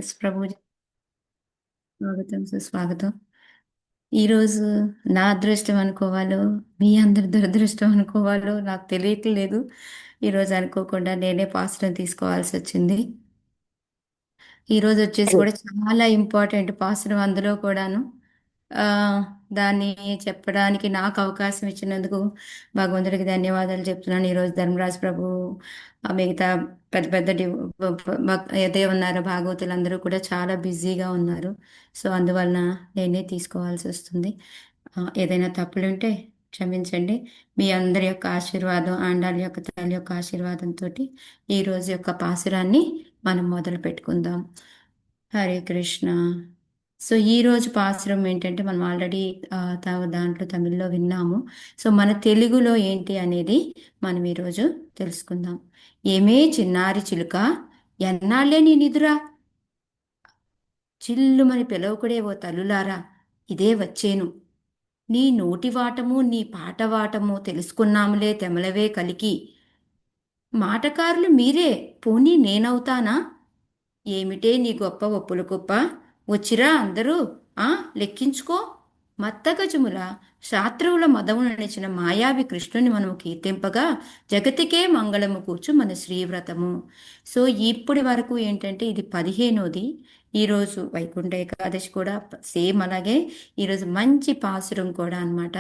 Yes Prabhuji. స్వాగతం సుస్వాగతం. ఈరోజు నా అదృష్టం అనుకోవాలో మీ అందరి దురదృష్టం అనుకోవాలో నాకు తెలియట్లేదు. ఈరోజు అనుకోకుండా నేనే పాస్టర్ తీసుకోవాల్సి వచ్చింది. ఈరోజు వచ్చేసి కూడా చాలా ఇంపార్టెంట్ పాస్టర్ అందులో కూడాను. ఆ, దాన్ని చెప్పడానికి నాకు అవకాశం ఇచ్చినందుకు భగవంతుడికి ధన్యవాదాలు చెప్తున్నాను. ఈరోజు ధర్మరాజు ప్రభు మిగతా పెద్ద పెద్ద ఏదే ఉన్నారో భాగవతులు అందరూ కూడా చాలా బిజీగా ఉన్నారు. సో అందువలన నేనే తీసుకోవాల్సి వస్తుంది. ఏదైనా తప్పులుంటే క్షమించండి. మీ అందరి యొక్క ఆశీర్వాదం, ఆండాళ్ళ యొక్క తల్లి యొక్క ఆశీర్వాదంతో ఈ రోజు యొక్క పాసురాన్ని మనం మొదలు పెట్టుకుందాం. హరే కృష్ణ. సో ఈ రోజు పాసురం ఏంటంటే మనం ఆల్రెడీ దాంట్లో తమిళ్లో విన్నాము. సో మన తెలుగులో ఏంటి అనేది మనం ఈరోజు తెలుసుకుందాం. ఏమే చిన్నారి చిలుక, ఎన్నాళ్ళే నీ నిదురా, చిల్లుమని పిలవకుడే ఓ తల్లులారా, ఇదే వచ్చేను. నీ నోటి వాటము నీ పాట వాటము తెలుసుకున్నాములే తెమలవే కలికి. మాటకారులు మీరే, పోనీ నేనవుతానా? ఏమిటే నీ గొప్ప ఒప్పుల గొప్ప, వచ్చిరా అందరూ, ఆ లెక్కించుకో. మత్తగజముల శాస్త్రవుల మదము నడిచిన మాయావి కృష్ణుని మనము కీర్తింపగా జగతికే మంగళము కూర్చు మన శ్రీవ్రతము. సో ఇప్పటి వరకు ఏంటంటే ఇది 15వ. ఈరోజు వైకుంఠ ఏకాదశి కూడా సేమ్ అలాగే ఈరోజు మంచి పాసురం కూడా అన్నమాట.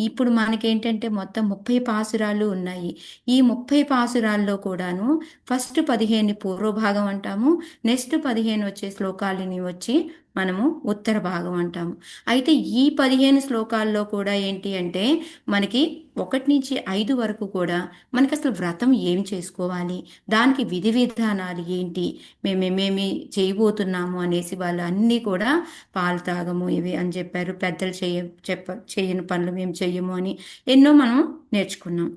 ఇప్పుడు మనకేంటంటే మొత్తం 30 పాసురాలు ఉన్నాయి. ఈ 30 పాసురాల్లో కూడాను ఫస్ట్ 15 పూర్వభాగం అంటాము. నెక్స్ట్ 15 వచ్చే శ్లోకాలని వచ్చి మనము ఉత్తర భాగం అంటాము. అయితే ఈ 15 శ్లోకాల్లో కూడా ఏంటి అంటే మనకి 1 నుంచి 5 వరకు కూడా మనకి అసలు వ్రతం ఏం చేసుకోవాలి, దానికి విధి విధానాలు ఏంటి, మేమేమేమి చేయబోతున్నాము అనేసి వాళ్ళు అన్నీ కూడా పాలు తాగము ఇవి అని చెప్పారు. పెద్దలు చేయని పనులు మేము చెయ్యము అని ఎన్నో మనం నేర్చుకున్నాం.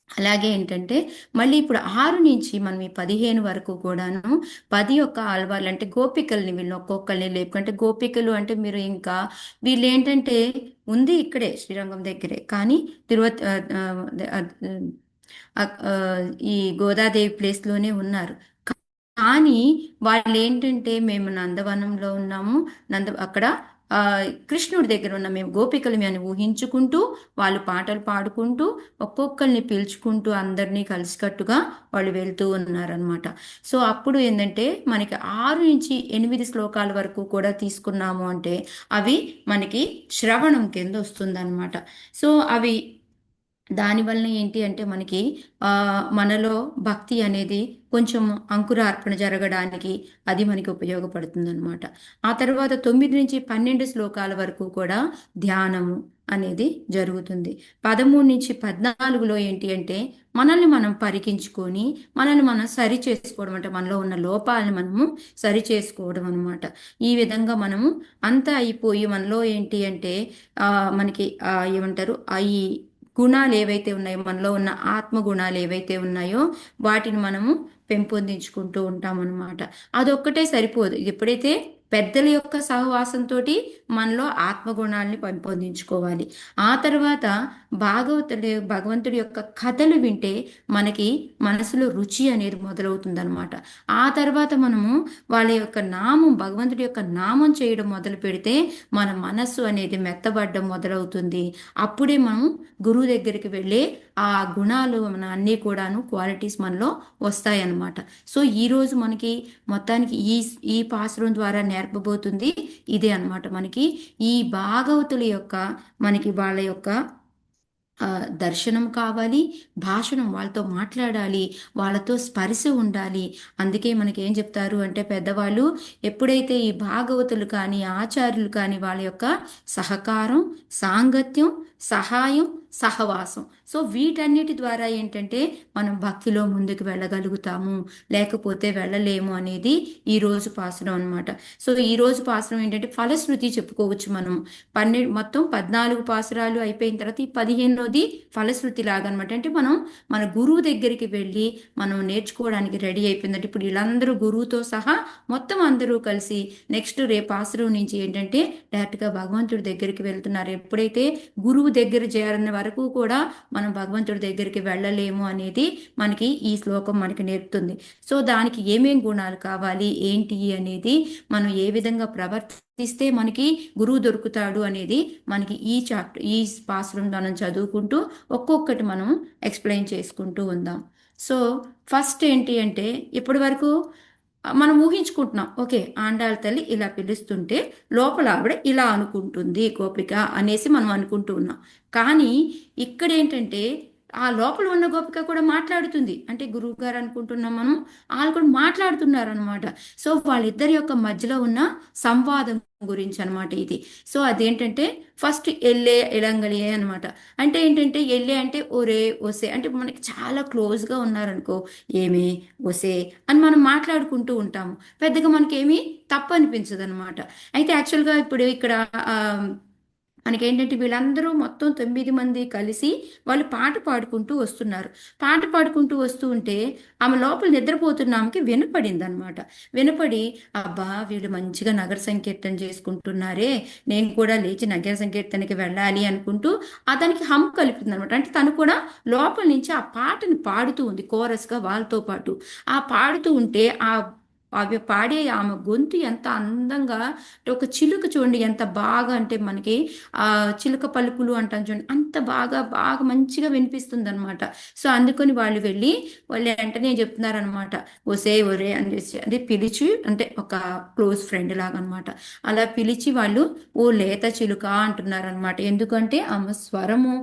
అలాగే ఏంటంటే మళ్ళీ ఇప్పుడు 6 నుంచి మనం ఈ 15 వరకు కూడాను 10 యొక్క ఆళ్వార్లు అంటే గోపికల్ని వీళ్ళు ఒక్కొక్కరిని లేపుకుంటే గోపికలు అంటే మీరు ఇంకా వీళ్ళు ఏంటంటే ఉంది ఇక్కడే శ్రీరంగం దగ్గరే కానీ తిరువత్ ఈ గోదాదేవి ప్లేస్లోనే ఉన్నారు. కానీ వాళ్ళు ఏంటంటే మేము నందవనంలో ఉన్నాము, అక్కడ ఆ కృష్ణుడి దగ్గర ఉన్న మేము గోపికలు అని ఊహించుకుంటూ వాళ్ళు పాటలు పాడుకుంటూ ఒక్కొక్కరిని పిలుచుకుంటూ అందరినీ కలిసికట్టుగా వాళ్ళు వెళ్తూ ఉన్నారనమాట. సో అప్పుడు ఏంటంటే మనకి 6 నుంచి 8 శ్లోకాల వరకు కూడా తీసుకున్నాము అంటే అవి మనకి శ్రవణం కింద వస్తుందన్నమాట. సో అవి దానివల్ల ఏంటి అంటే మనకి మనలో భక్తి అనేది కొంచెం అంకురార్పణ జరగడానికి అది మనకి ఉపయోగపడుతుంది అనమాట. ఆ తర్వాత 9 నుంచి 12 శ్లోకాల వరకు కూడా ధ్యానము అనేది జరుగుతుంది. 13 నుంచి 14లో ఏంటి అంటే మనల్ని మనం పరికించుకొని మనల్ని మనం సరి చేసుకోవడం అంటే మనలో ఉన్న లోపాలను మనము సరి చేసుకోవడం అనమాట. ఈ విధంగా మనము అంతా అయిపోయి మనలో ఏంటి అంటే మనకి ఏమంటారు ఈ గుణాలు ఏవైతే ఉన్నాయో మనలో ఉన్న ఆత్మ గుణాలు ఏవైతే ఉన్నాయో వాటిని మనము పెంపొందించుకుంటూ ఉంటాం అన్నమాట. అదొక్కటే సరిపోదు. ఎప్పుడైతే పెద్దల యొక్క సహవాసంతో మనలో ఆత్మగుణాలని పెంపొందించుకోవాలి. ఆ తర్వాత భగవంతుడి యొక్క కథలు వింటే మనకి మనసులో రుచి అనేది మొదలవుతుంది అనమాట. ఆ తర్వాత మనము వాళ్ళ యొక్క నామం భగవంతుడి యొక్క నామం చేయడం మొదలు పెడితే మన మనస్సు అనేది మెత్తబడడం మొదలవుతుంది. అప్పుడే మనం గురువు దగ్గరికి వెళ్ళి ఆ గుణాలు మన అన్నీ కూడాను క్వాలిటీస్ మనలో వస్తాయన్నమాట. సో ఈరోజు మనకి మొత్తానికి ఈ పాసురం ద్వారా నేర్పబోతుంది ఇదే అన్నమాట. మనకి ఈ భాగవతుల యొక్క మనకి వాళ్ళ యొక్క దర్శనం కావాలి, భాషణం వాళ్ళతో మాట్లాడాలి, వాళ్ళతో స్పర్శ ఉండాలి. అందుకే మనకి ఏం చెప్తారు అంటే పెద్దవాళ్ళు ఎప్పుడైతే ఈ భాగవతులు కానీ ఆచార్యులు కానీ వాళ్ళ యొక్క సహకారం, సాంగత్యం, సహాయం, సహవాసం, సో వీటన్నిటి ద్వారా ఏంటంటే మనం భక్తిలో ముందుకు వెళ్ళగలుగుతాము, లేకపోతే వెళ్ళలేము అనేది ఈ రోజు పాసురం అనమాట. సో ఈ రోజు పాసురం ఏంటంటే ఫలశ్రుతి చెప్పుకోవచ్చు మనం. మొత్తం 14 పాసురాలు అయిపోయిన తర్వాత ఈ 15వది ఫలశ్రుతి లాగా అనమాట. అంటే మనం మన గురువు దగ్గరికి వెళ్ళి మనం నేర్చుకోవడానికి రెడీ అయిపోయిందంటే ఇప్పుడు వీళ్ళందరూ గురువుతో సహా మొత్తం అందరూ కలిసి నెక్స్ట్ రేపు పాసురం నుంచి ఏంటంటే డైరెక్ట్గా భగవంతుడి దగ్గరికి వెళ్తున్నారు. ఎప్పుడైతే గురువు గురువు దగ్గర చేరిన వరకు కూడా మనం భగవంతుడి దగ్గరికి వెళ్ళలేము అనేది మనకి ఈ శ్లోకం మనకి నేర్పుతుంది. సో దానికి ఏమేం గుణాలు కావాలి ఏంటి అనేది, మనం ఏ విధంగా ప్రవర్తిస్తే మనకి గురువు దొరుకుతాడు అనేది మనకి ఈ చాప్టర్ ఈ పాసురం మనం చదువుకుంటూ ఒక్కొక్కటి మనం ఎక్స్ప్లెయిన్ చేసుకుంటూ ఉందాం. సో ఫస్ట్ ఏంటి అంటే, ఇప్పటి వరకు మనం ఊహించుకుంటున్నాం, ఓకే ఆండాళ్ళ తల్లి ఇలా పిలుస్తుంటే లోపల ఆవిడ ఇలా అనుకుంటుంది గోపిక అనేసి మనం అనుకుంటూ ఉన్నాం. కానీ ఇక్కడ ఏంటంటే ఆ లోపల ఉన్న గోపిక కూడా మాట్లాడుతుంది. అంటే గురువు గారు అనుకుంటున్నాం మనం, వాళ్ళు కూడా మాట్లాడుతున్నారు అనమాట. సో వాళ్ళిద్దరి యొక్క మధ్యలో ఉన్న సంవాదం గురించి అనమాట ఇది. సో అదేంటంటే ఫస్ట్ ఎల్లే ఎలంగలియే అనమాట. అంటే ఏంటంటే ఎల్లే అంటే ఒరే ఒసే, అంటే మనకి చాలా క్లోజ్గా ఉన్నారనుకో, ఏమే ఒసే అని మనం మాట్లాడుకుంటూ ఉంటాము. పెద్దగా మనకేమీ తప్పు అనిపించదు అనమాట. అయితే యాక్చువల్గా ఇప్పుడు ఇక్కడ ఆ, మనకేంటంటే వీళ్ళందరూ మొత్తం 9 మంది కలిసి వాళ్ళు పాట పాడుకుంటూ వస్తున్నారు. పాట పాడుకుంటూ వస్తూ ఉంటే ఆమె లోపల నిద్రపోతున్న ఆమెకి వినపడింది అనమాట. వినపడి, అబ్బా వీళ్ళు మంచిగా నగర సంకీర్తన చేసుకుంటున్నారే, నేను కూడా లేచి నగర సంకీర్తనకి వెళ్ళాలి అనుకుంటూ అతనికి హమ్ కలుపుతుంది అనమాట. అంటే తను కూడా లోపల నుంచి ఆ పాటని పాడుతూ ఉంది కోరస్గా వాళ్ళతో పాటు. ఆ పాడుతూ ఉంటే అవి పాడే ఆమె గొంతు ఎంత అందంగా, అంటే ఒక చిలుక చూడండి ఎంత బాగా, అంటే మనకి ఆ చిలుక పలుకులు అంటాం చూడండి, అంత బాగా బాగా మంచిగా వినిపిస్తుంది అనమాట. సో అందుకని వాళ్ళు వెంటనే చెప్తున్నారనమాట, ఒసే ఒరే అనేసి అది పిలిచి, అంటే ఒక క్లోజ్ ఫ్రెండ్ లాగా అనమాట. అలా పిలిచి వాళ్ళు ఓ లేత చిలుక అంటున్నారనమాట. ఎందుకంటే ఆమె స్వరము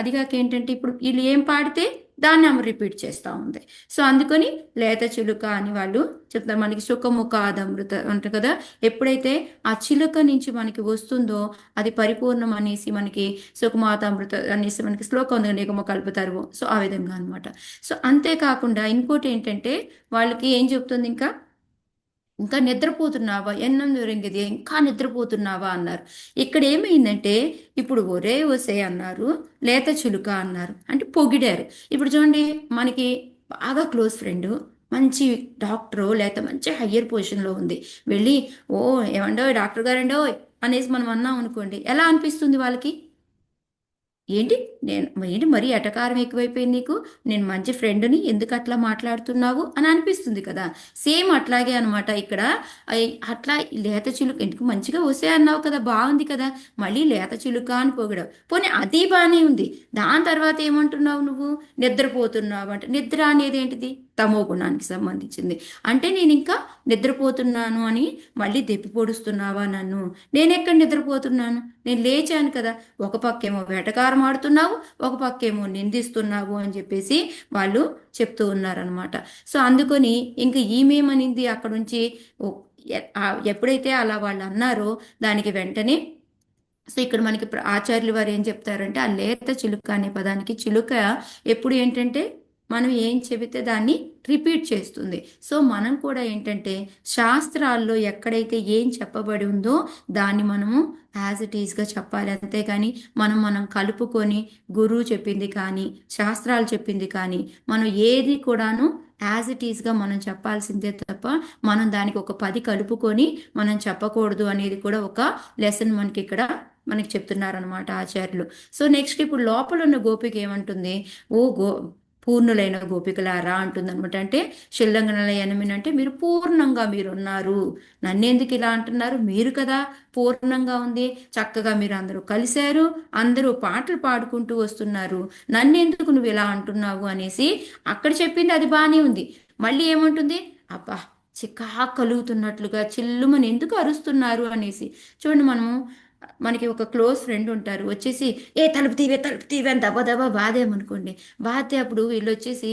అదిగాక ఏంటంటే ఇప్పుడు వీళ్ళు ఏం పాడితే దాన్ని ఆమె రిపీట్ చేస్తూ ఉంది. సో అందుకని లేత చిలుక అని వాళ్ళు చెప్తారు. మనకి సుఖముఖ అదమృత అంటారు కదా, ఎప్పుడైతే ఆ చిలుక నుంచి మనకి వస్తుందో అది పరిపూర్ణం అనేసి మనకి సుఖమాతామృత అనేసి మనకి శ్లోకం ఉంది, నిగమ కలుపుతారు. సో ఆ విధంగా అనమాట. సో అంతేకాకుండా ఇంకోటి ఏంటంటే వాళ్ళకి ఏం చెప్తుంది, ఇంకా నిద్రపోతున్నావా ఎన్నందురింగిది, ఇంకా నిద్రపోతున్నావా అన్నారు. ఇక్కడ ఏమైందంటే ఇప్పుడు ఒరే ఒసే అన్నారు, లేత చిలుక అన్నారు, అంటే పొగిడారు. ఇప్పుడు చూడండి, మనకి బాగా క్లోజ్ ఫ్రెండ్ మంచి డాక్టరు లేకపోతే మంచి హయ్యర్ పొజిషన్లో ఉంది, వెళ్ళి ఓ ఏమండో డాక్టర్ గారండో అనేసి మనం అన్నాం అనుకోండి, ఎలా అనిపిస్తుంది వాళ్ళకి? ఏంటి ఏంటి మరీ ఎటకారం ఎక్కువైపోయింది నీకు, నేను మంచి ఫ్రెండ్ని ఎందుకు అట్లా మాట్లాడుతున్నావు అని అనిపిస్తుంది కదా. సేమ్ అట్లాగే అనమాట ఇక్కడ. అట్లా లేత చిలుక ఎందుకు మంచిగా వసే అన్నావు కదా, బాగుంది కదా, మళ్ళీ లేత చిలుక అని పొగిడావు. పోనీ అది బాగానే ఉంది, దాని తర్వాత ఏమంటున్నావు నువ్వు, నిద్రపోతున్నావు అంటే, నిద్ర అనేది ఏంటిది, తమో గుణానికి సంబంధించింది. అంటే నేను ఇంకా నిద్రపోతున్నాను అని మళ్ళీ దెప్పి పొడుస్తున్నావా నన్ను, నేనెక్కడ నిద్రపోతున్నాను, నేను లేచాను కదా. ఒక పక్కేమో వేటకారం ఆడుతున్నావు, ఒక పక్కేమో నిందిస్తున్నావు అని చెప్పేసి వాళ్ళు చెప్తూ ఉన్నారనమాట. సో అందుకని ఇంక ఈమెమనింది అక్కడ నుంచి, ఎప్పుడైతే అలా వాళ్ళు అన్నారో దానికి వెంటనే, సో ఇక్కడ మనకి ఆచార్యులు వారు ఏం చెప్తారంటే, ఆ లేత చిలుక అనే పదానికి, చిలుక ఎప్పుడు ఏంటంటే మనం ఏం చెబితే దాన్ని రిపీట్ చేస్తుంది. సో మనం కూడా ఏంటంటే శాస్త్రాల్లో ఎక్కడైతే ఏం చెప్పబడి ఉందో దాన్ని మనము యాజ్ ఇట్ ఈస్గా చెప్పాలి. అంతేకాని మనం కలుపుకొని గురువు చెప్పింది కానీ శాస్త్రాలు చెప్పింది కానీ మనం ఏది కూడాను యాజ్ ఇట్ ఈస్గా మనం చెప్పాల్సిందే తప్ప మనం దానికి ఒక 10 కలుపుకొని మనం చెప్పకూడదు అనేది కూడా ఒక లెసన్ మనకి ఇక్కడ మనకి చెప్తున్నారనమాట ఆచార్యులు. సో నెక్స్ట్ ఇప్పుడు లోపల ఉన్న గోపిక ఏమంటుంది, ఓ పూర్ణులైన గోపికలారా అంటుందన్నమాట. అంటే షిల్లంగనల ఎనమిని అంటే మీరు పూర్ణంగా మీరున్నారు, నన్నెందుకు ఇలా అంటున్నారు, మీరు కదా పూర్ణంగా ఉంది, చక్కగా మీరు అందరూ కలిశారు, అందరూ పాటలు పాడుకుంటూ వస్తున్నారు, నన్నెందుకు నువ్వు ఇలా అంటున్నావు అనేసి అక్కడ చెప్పింది అది బాగానే ఉంది. మళ్ళీ ఏమంటుంది, అబ్బా చికా కలుగుతున్నట్లుగా చిల్లుమని ఎందుకు అరుస్తున్నారు అనేసి. చూడండి, మనకి ఒక క్లోజ్ ఫ్రెండ్ ఉంటారు, వచ్చేసి తలుపు తీవే అని దబా దబా బాధేమనుకోండి, బాధే అప్పుడు వీళ్ళు వచ్చేసి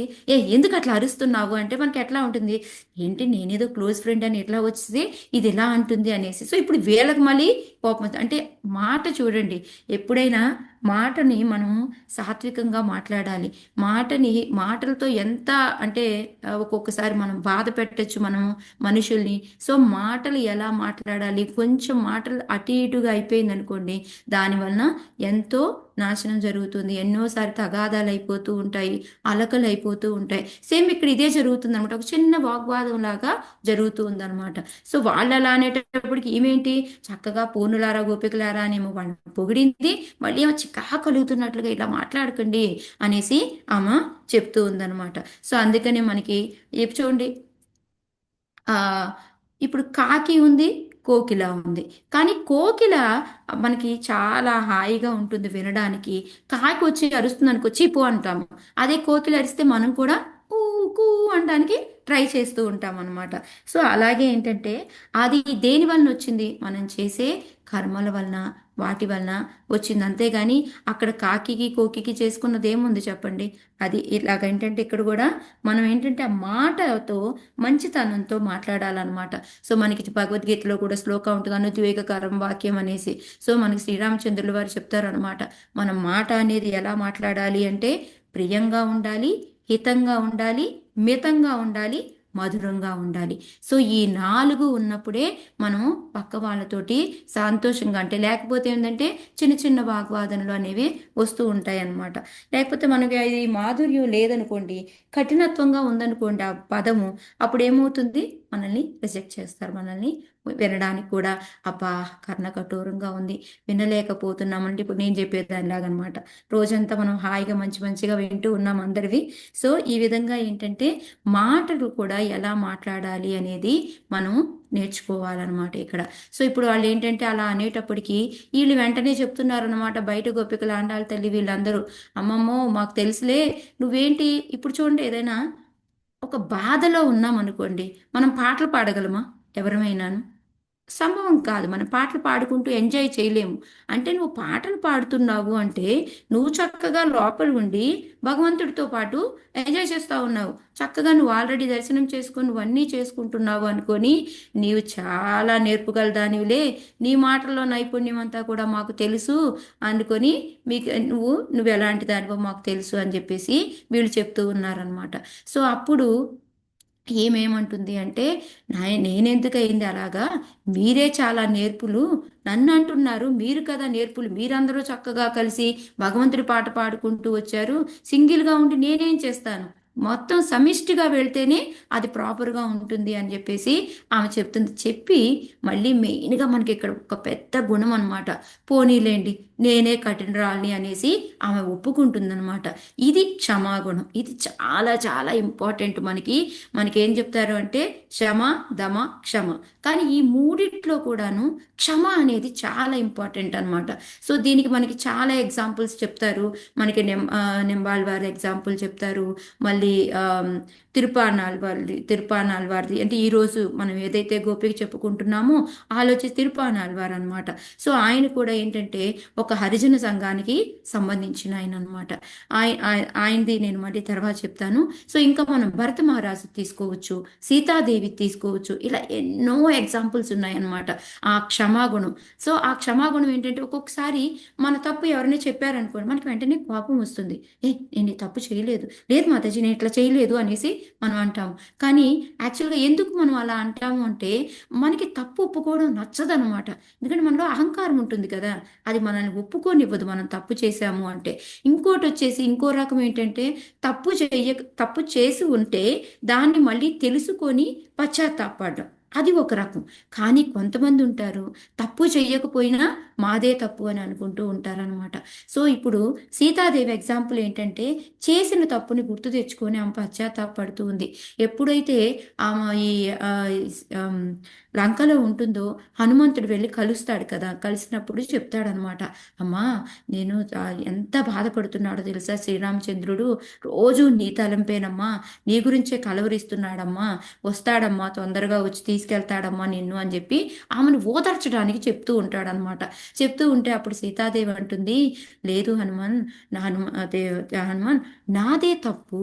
ఎందుకు అట్లా అరుస్తున్నావు అంటే మనకి ఎట్లా ఉంటుంది, ఏంటి నేనేదో క్లోజ్ ఫ్రెండ్ అని ఎట్లా వచ్చేసి ఇది ఎలా అంటుంది అనేసి. సో ఇప్పుడు వీళ్ళకి మళ్ళీ కోపం అంటే మాట చూడండి, ఎప్పుడైనా మాటని మనం సాత్వికంగా మాట్లాడాలి. మాటలతో ఎంత అంటే ఒక్కొక్కసారి మనం బాధ పెట్టచ్చు మనం మనుషుల్ని. సో మాటలు ఎలా మాట్లాడాలి, కొంచెం మాటలు అటు ఇటుగా అయిపోయింది అనుకోండి, దానివలన ఎంతో నాశనం జరుగుతుంది, ఎన్నోసారి తగాదాలు అయిపోతూ ఉంటాయి, అలకలు అయిపోతూ ఉంటాయి. సేమ్ ఇక్కడ ఇదే జరుగుతుంది అనమాట, ఒక చిన్న వాగ్వాదం లాగా జరుగుతూ ఉందన్నమాట. సో వాళ్ళు అలా అనేటప్పటికి ఈమెంటి చక్కగా పూర్ణులారా గోపికలారా అనేమో వాళ్ళు పొగిడింది, మళ్ళీ ఏమో చికాకు కలుగుతున్నట్లుగా ఇలా మాట్లాడకండి అనేసి ఆమె చెప్తూ ఉందన్నమాట. సో అందుకనే మనకి చూడండి, ఆ ఇప్పుడు కాకి ఉంది, కోకిల ఉంది. కానీ కోకిల మనకి చాలా హాయిగా ఉంటుంది వినడానికి. కాకి వచ్చి అరుస్తుంది అనుకో, చీపు అంటాము. అదే కోకిల అరిస్తే మనం కూడా ఊ కూ అనడానికి ట్రై చేస్తూ ఉంటాం అనమాట. సో అలాగే ఏంటంటే అది దేని వలన వచ్చింది, మనం చేసే కర్మల వలన, వాటి వలన వచ్చింది. అంతేగాని అక్కడ కాకికి కోకికి చేసుకున్నది ఏముంది చెప్పండి. అది ఇలాగ ఏంటంటే ఇక్కడ కూడా మనం ఏంటంటే ఆ మాటతో మంచితనంతో మాట్లాడాలన్నమాట. సో మనకి భగవద్గీతలో కూడా శ్లోకం ఉంటుంది, అనుద్వేగకరం వాక్యం అనేసి. సో మనకి శ్రీరామచంద్రుల వారు చెప్తారు అనమాట, మనం మాట అనేది ఎలా మాట్లాడాలి అంటే ప్రియంగా ఉండాలి, హితంగా ఉండాలి, మితంగా ఉండాలి, మధురంగా ఉండాలి. సో ఈ 4 ఉన్నప్పుడే మనం పక్క వాళ్ళతోటి సంతోషంగా, అంటే లేకపోతే ఏంటంటే చిన్న చిన్న వాగ్వాదనలు అనేవి వస్తూ ఉంటాయి అన్నమాట. లేకపోతే మనకి అది మాధుర్యం లేదనుకోండి, కఠినత్వంగా ఉందనుకోండి ఆ పదము, అప్పుడు ఏమవుతుంది, మనల్ని రిజెక్ట్ చేస్తారు. మనల్ని వినడానికి కూడా అబ్బా కర్ణ కఠోరంగా ఉంది, వినలేకపోతున్నామంటే ఇప్పుడు నేను చెప్పేదానిలాగనమాట. రోజంతా మనం హాయిగా మంచి మంచిగా వింటూ ఉన్నాం అందరివి. సో ఈ విధంగా ఏంటంటే మాటలు కూడా ఎలా మాట్లాడాలి అనేది మనం నేర్చుకోవాలన్నమాట ఇక్కడ. సో ఇప్పుడు వాళ్ళు ఏంటంటే అలా అనేటప్పటికీ వీళ్ళు వెంటనే చెప్తున్నారు అనమాట, బయట గోపికలు, ఆండాళ్ళ తల్లి వీళ్ళందరూ, అమ్మమ్మో మాకు తెలుసులే, నువ్వేంటి ఇప్పుడు చూడండి, ఏదైనా ఒక బాధలో ఉన్నాం అనుకోండి, మనం పాటలు పాడగలమా ఎవరమైనాను? సంభవం కాదు. మనం పాటలు పాడుకుంటూ ఎంజాయ్ చేయలేము. అంటే నువ్వు పాటలు పాడుతున్నావు అంటే నువ్వు చక్కగా లోపల ఉండి భగవంతుడితో పాటు ఎంజాయ్ చేస్తూ ఉన్నావు. చక్కగా నువ్వు ఆల్రెడీ దర్శనం చేసుకొని నువ్వన్నీ చేసుకుంటున్నావు అనుకొని, నీవు చాలా నేర్పుగల దానివిలే, నీ మాటల్లో నైపుణ్యం అంతా కూడా మాకు తెలుసు అనుకొని, మీకు నువ్వు ఎలాంటి దానివో మాకు తెలుసు అని చెప్పేసి వీళ్ళు చెప్తూ ఉన్నారనమాట. సో అప్పుడు ఏమేమంటుంది అంటే, నేనెందుకు అయింది అలాగా, మీరే చాలా నేర్పులు, నన్ను అంటున్నారు, మీరు కదా నేర్పులు, మీరందరూ చక్కగా కలిసి భగవంతుడి పాట పాడుకుంటూ వచ్చారు, సింగిల్గా ఉండి నేనేం చేస్తాను, మొత్తం సమిష్టిగా వెళ్తేనే అది ప్రాపర్గా ఉంటుంది అని చెప్పేసి ఆమె చెప్తుంది. చెప్పి మళ్ళీ మెయిన్గా మనకి ఇక్కడ ఒక పెద్ద గుణం అనమాట, పోనీలేండి నేనే కఠినరాల్ని అనేసి ఆమె ఒప్పుకుంటుందన్నమాట. ఇది క్షమాగుణం. ఇది చాలా చాలా ఇంపార్టెంట్ మనకేం చెప్తారు అంటే శమ, దమ, క్షమ. కానీ ఈ మూడిట్లో కూడాను క్షమ అనేది చాలా ఇంపార్టెంట్ అన్నమాట. సో దీనికి మనకి చాలా ఎగ్జాంపుల్స్ చెప్తారు. మనకి నెంబాల్ వారి ఎగ్జాంపుల్ చెప్తారు. మళ్ళీ తిరుపానాల్ వారిది అంటే ఈరోజు మనం ఏదైతే గోపిక చెప్పుకుంటున్నామో ఆలోచి తిరుపానాల్ వారు అనమాట. సో ఆయన కూడా ఏంటంటే ఒక హరిజన సంఘానికి సంబంధించిన ఆయన అనమాట. ఆయనది నేను మళ్ళీ తర్వాత చెప్తాను. సో ఇంకా మనం భరత మహారాజు తీసుకోవచ్చు, సీతాదేవి తీసుకోవచ్చు, ఇలా ఎన్నో ఎగ్జాంపుల్స్ ఉన్నాయన్నమాట. ఆ క్షమాగుణం. సో ఆ క్షమాగుణం ఏంటంటే ఒక్కొక్కసారి మన తప్పు ఎవరైనా చెప్పారనుకోండి, మనకి వెంటనే కోపం వస్తుంది. నేను ఈ తప్పు చేయలేదు, లేదు మాతాజీ నేను ఇట్లా చేయలేదు అనేసి మనం అంటాము. కానీ యాక్చువల్గా ఎందుకు మనం అలా అంటాము అంటే మనకి తప్పు ఒప్పుకోవడం నచ్చదనమాట. ఎందుకంటే మనలో అహంకారం ఉంటుంది కదా, అది మనల్ని ఒప్పుకోనివ్వదు మనం తప్పు చేశాము అంటే. ఇంకోటి వచ్చేసి ఇంకో రకం ఏంటంటే తప్పు చేసి ఉంటే దాన్ని మళ్ళీ తెలుసుకొని పశ్చాత్తాపడడం, అది ఒక రకం. కానీ కొంతమంది ఉంటారు తప్పు చెయ్యకపోయినా మాదే తప్పు అని అనుకుంటూ ఉంటారనమాట. సో ఇప్పుడు సీతాదేవి ఎగ్జాంపుల్ ఏంటంటే చేసిన తప్పుని గుర్తు తెచ్చుకొని ఆమె పశ్చాత్తాపడుతూ ఉంది. ఎప్పుడైతే ఆమె ఈ ఆ, ఆమ్, లంకలో ఉంటుందో హనుమంతుడు వెళ్ళి కలుస్తాడు కదా, కలిసినప్పుడు చెప్తాడనమాట, అమ్మా నేను ఎంత బాధపడుతున్నాడో తెలుసా శ్రీరామచంద్రుడు, రోజు నీ తలంపేనమ్మా, నీ గురించే కలవరిస్తున్నాడమ్మా, వస్తాడమ్మా తొందరగా వచ్చి తీసుకెళ్తాడమ్మా నిన్ను అని చెప్పి ఆమెను ఓదార్చడానికి చెప్తూ ఉంటాడనమాట. చెప్తూ ఉంటే అప్పుడు సీతాదేవి అంటుంది, లేదు హనుమాన్, హనుమాన్ నాదే తప్పు,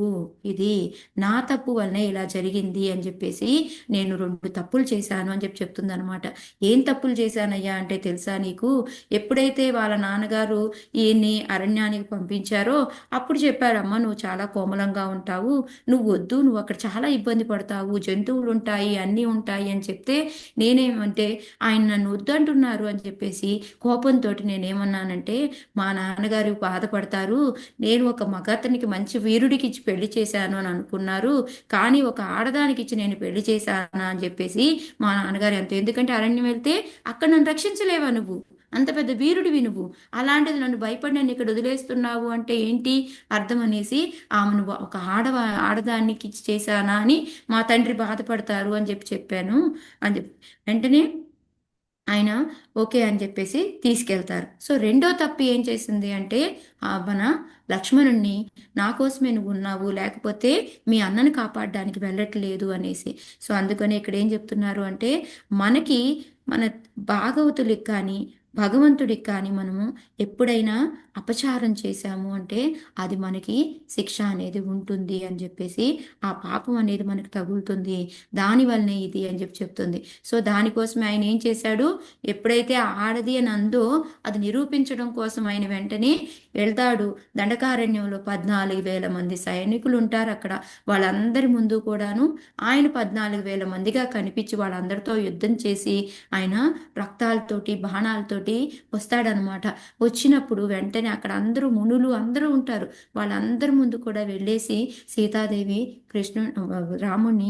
ఇది నా తప్పు వల్లనే ఇలా జరిగింది అని చెప్పేసి, నేను 2 తప్పులు చేశాను అని చెప్పి చెప్తుంది అనమాట. ఏం తప్పులు చేశానయ్యా అంటే తెలుసా నీకు, ఎప్పుడైతే వాళ్ళ నాన్నగారు ఈయన్ని అరణ్యానికి పంపించారో అప్పుడు చెప్పారమ్మా నువ్వు చాలా కోమలంగా ఉంటావు, నువ్వు వద్దు, నువ్వు అక్కడ చాలా ఇబ్బంది పడతావు, జంతువులు ఉంటాయి అన్నీ ఉంటాయి అని చెప్తే నేనేమంటే ఆయన నన్ను వద్దంటున్నారు అని చెప్పేసి కోపంతో నేనేమన్నానంటే, మా నాన్నగారు బాధపడతారు, నేను ఒక మగతనికి మంచి వీరుడికి ఇచ్చి పెళ్లి చేశాను అని అనుకున్నారు, కానీ ఒక ఆడదానికి ఇచ్చి నేను పెళ్లి చేశానా అని చెప్పేసి మా నాన్నగారు ఎంతో, ఎందుకంటే అరణ్యం వెళ్తే అక్కడ నన్ను రక్షించలేవా నువ్వు, అంత పెద్ద వీరుడివి నువ్వు, అలాంటిది నన్ను భయపడి నన్ను ఇక్కడ వదిలేస్తున్నావు అంటే ఏంటి అర్థం అనేసి, ఆమెను ఒక ఆడదానికి ఇచ్చి చేశానా అని మా తండ్రి బాధపడతారు అని చెప్పాను అని చెప్పి వెంటనే ఆయన ఓకే అని చెప్పేసి తీసుకెళ్తారు. సో రెండో తప్పు ఏం చేసింది అంటే, మన లక్ష్మణుణ్ణి నా కోసమే నువ్వు ఉన్నావు, లేకపోతే మీ అన్నని కాపాడడానికి వెళ్ళట్లేదు అనేసి. సో అందుకని ఇక్కడ ఏం చెప్తున్నారు అంటే, మనకి మన భాగవతులకి కానీ భగవంతుడికి కానీ మనము ఎప్పుడైనా అపచారం చేశాము అంటే అది మనకి శిక్ష అనేది ఉంటుంది అని చెప్పేసి, ఆ పాపం అనేది మనకు తగులుతుంది, దానివల్లనే ఇది అని చెప్తుంది. సో దానికోసమే ఆయన ఏం చేశాడు, ఎప్పుడైతే ఆడది అని అందో అది నిరూపించడం కోసం ఆయన వెంటనే వెళ్తాడు. దండకారణ్యంలో 14,000 మంది సైనికులు ఉంటారు అక్కడ, వాళ్ళందరి ముందు కూడాను ఆయన 14,000 మందిగా కనిపించి వాళ్ళందరితో యుద్ధం చేసి ఆయన రక్తాలతోటి బాణాలతోటి వస్తాడనమాట. వచ్చినప్పుడు వెంటనే అక్కడ అందరూ మునులు అందరూ ఉంటారు, వాళ్ళందరి ముందు కూడా వెళ్ళేసి సీతాదేవి రాముణ్ణి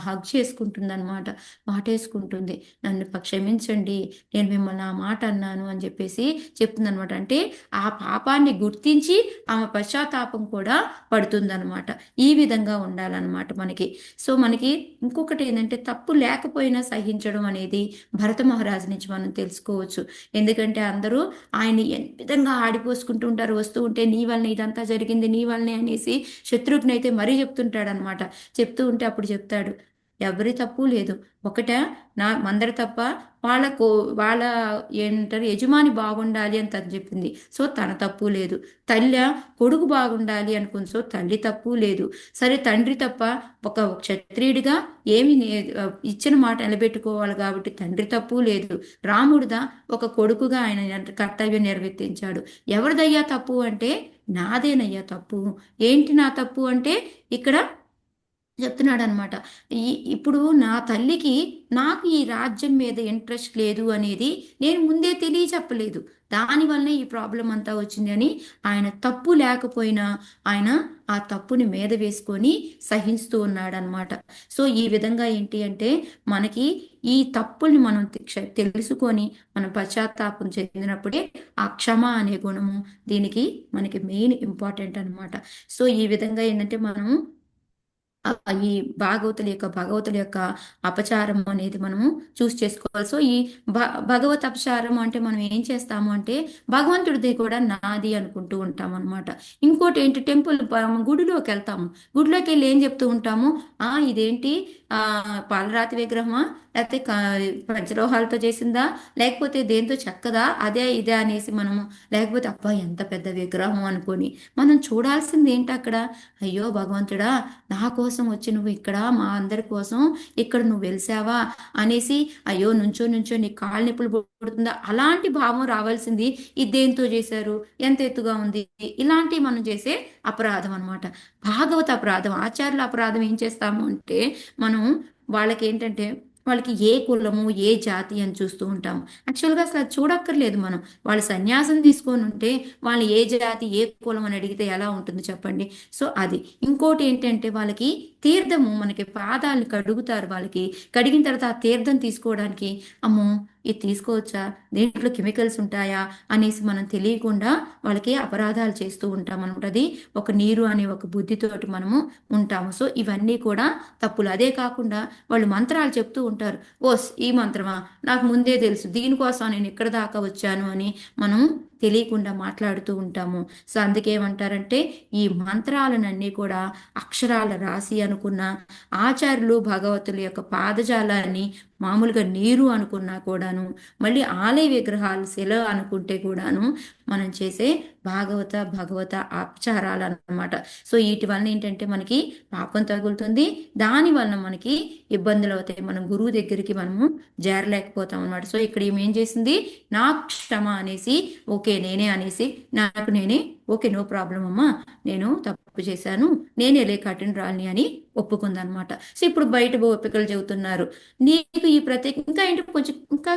హగ్ చేసుకుంటుంది అనమాట, వాటేసుకుంటుంది. నన్ను క్షమించండి, నేను మిమ్మల్ని ఆ మాట అన్నాను అని చెప్పేసి చెప్తుంది అనమాట. అంటే ఆ పాపాన్ని గుర్తించి ఆమె పశ్చాత్తాపం కూడా పడుతుందన్నమాట. ఈ విధంగా ఉండాలన్నమాట మనకి. సో మనకి ఇంకొకటి ఏంటంటే, తప్పు లేకపోయినా సహించడం అనేది భరత మహారాజు నుంచి మనం తెలుసుకోవచ్చు. ఎందుకంటే అందరూ ఆయన్ని ఏ విధంగా ఆడిపోసుకుంటూ ఉంటారు, వస్తూ ఉంటే నీ వల్లనే ఇదంతా జరిగింది, నీ వల్లనే అనేసి శత్రుఘ్న అయితే మరీ చెప్తుంటాడు అనమాట. చెప్తూ ఉంటే అప్పుడు చెప్తాడు, ఎవరి తప్పు లేదు, ఒకట నా మందరి తప్ప, వాళ్ళకు వాళ్ళ ఏంటారు యజమాని బాగుండాలి అని తను చెప్పింది, సో తన తప్పు లేదు. తల్లి కొడుకు బాగుండాలి అనుకుంది, సో తల్లి తప్పు లేదు. సరే తండ్రి తప్ప, ఒక క్షత్రియుడిగా ఏమి ఇచ్చిన మాట నిలబెట్టుకోవాలి కాబట్టి తండ్రి తప్పు లేదు. రాముడిదా ఒక కొడుకుగా ఆయన కర్తవ్యం నిర్వర్తించాడు. ఎవరిదయ్యా తప్పు అంటే నాదేనయ్యా తప్పు. ఏంటి నా తప్పు అంటే ఇక్కడ చెప్తున్నాడు అనమాట. ఇప్పుడు నా తల్లికి నాకు ఈ రాజ్యం మీద ఇంట్రెస్ట్ లేదు అనేది నేను ముందే చెప్పలేదు, దానివల్లనే ఈ ప్రాబ్లం అంతా వచ్చింది అని ఆయన తప్పు లేకపోయినా ఆయన ఆ తప్పుని మీద వేసుకొని సహిస్తూ ఉన్నాడనమాట. సో ఈ విధంగా ఏంటి అంటే, మనకి ఈ తప్పుల్ని మనం తెలుసుకొని మనం పశ్చాత్తాపం చెందినప్పుడే ఆ క్షమ అనే గుణము దీనికి మనకి మెయిన్ ఇంపార్టెంట్ అనమాట. సో ఈ విధంగా ఏంటంటే మనం ఈ భగవతుల యొక్క అపచారం అనేది మనము చేసుకోవాలి. సో ఈ భగవత్ అపచారం అంటే మనం ఏం చేస్తాము అంటే, భగవంతుడిది కూడా నాది అనుకుంటూ ఉంటాం అనమాట. ఇంకోటి ఏంటి, గుడిలోకి వెళ్తాము, గుడిలోకి వెళ్ళి ఏం చెప్తూ ఉంటాము, ఇదేంటి పాలరాతి విగ్రహమా, లేకపోతే పంచలోహాలతో చేసిందా, లేకపోతే దేంతో చెక్కదా, అదే ఇదే అనేసి మనము, లేకపోతే అబ్బా ఎంత పెద్ద విగ్రహం అనుకొని మనం చూడాల్సింది ఏంటి అక్కడ, అయ్యో భగవంతుడా నా కోసం వచ్చి నువ్వు ఇక్కడ మా అందరి కోసం ఇక్కడ నువ్వు వెలిసావా అనేసి, అయ్యో నుంచో నీ కాళ్ళ నొప్పులు పుడుతుందా, అలాంటి భావం రావాల్సింది. ఇది దేంతో చేశారు, ఎంత ఎత్తుగా ఉంది, ఇలాంటివి మనం చేసే అపరాధం అనమాట. భాగవత అపరాధం, ఆచార్యుల అపరాధం ఏం చేస్తాము అంటే, మనం వాళ్ళకి ఏంటంటే వాళ్ళకి ఏ కులము ఏ జాతి అని చూస్తూ ఉంటాము. యాక్చువల్గా అసలు అది చూడక్కర్లేదు మనం. వాళ్ళు సన్యాసం తీసుకొని ఉంటే వాళ్ళు ఏ జాతి ఏ కులం అని అడిగితే ఎలా ఉంటుంది చెప్పండి. సో అది ఇంకోటి ఏంటంటే, వాళ్ళకి తీర్థము మనకి పాదాలను కడుగుతారు, వాళ్ళకి కడిగిన తర్వాత ఆ తీర్థం తీసుకోవడానికి అమ్మో ఇది తీసుకోవచ్చా, దీంట్లో కెమికల్స్ ఉంటాయా అనేసి మనం తెలియకుండా వాళ్ళకి అపరాధాలు చేస్తూ ఉంటాం అనమాట. అది ఒక నీరు అనే ఒక బుద్ధితోటి మనము ఉంటాము. సో ఇవన్నీ కూడా తప్పులు. అదే కాకుండా వాళ్ళు మంత్రాలు చెప్తూ ఉంటారు, ఓస్ ఈ మంత్రమా, నాకు ముందే తెలుసు, దీనికోసం నేను ఇక్కడ దాకా వచ్చాను అని మనం తెలియకుండా మాట్లాడుతూ ఉంటాము. సో అందుకేమంటారంటే, ఈ మంత్రాలనన్నీ కూడా అక్షరాల రాసి అనుకున్న ఆచార్యులు భగవతుల యొక్క పాదజాలాన్ని మామూలుగా నీరు అనుకున్నా కూడాను, మళ్ళీ ఆలయ విగ్రహాలు శిల అనుకుంటే కూడాను మనం చేసే భగవత అపచారాలు అన్నమాట. సో వీటి వలన ఏంటంటే మనకి పాపం తగులుతుంది, దాని వలన మనకి ఇబ్బందులు అవుతాయి, మనం గురువు దగ్గరికి మనము చేరలేకపోతాం అనమాట. సో ఇక్కడ ఏం చేసింది, నా క్షమ అనేసి, ఓకే నేనే అనేసి, నాకు నేనే ఓకే నో ప్రాబ్లం అమ్మా, నేను తప్పు చేశాను, నేనే కఠినరాలిని అని ఒప్పుకుందనమాట. సో ఇప్పుడు బయట గోపికలు చెబుతున్నారు, నీకు ఈ ప్రత్యేక ఇంకా ఏంటి కొంచెం ఇంకా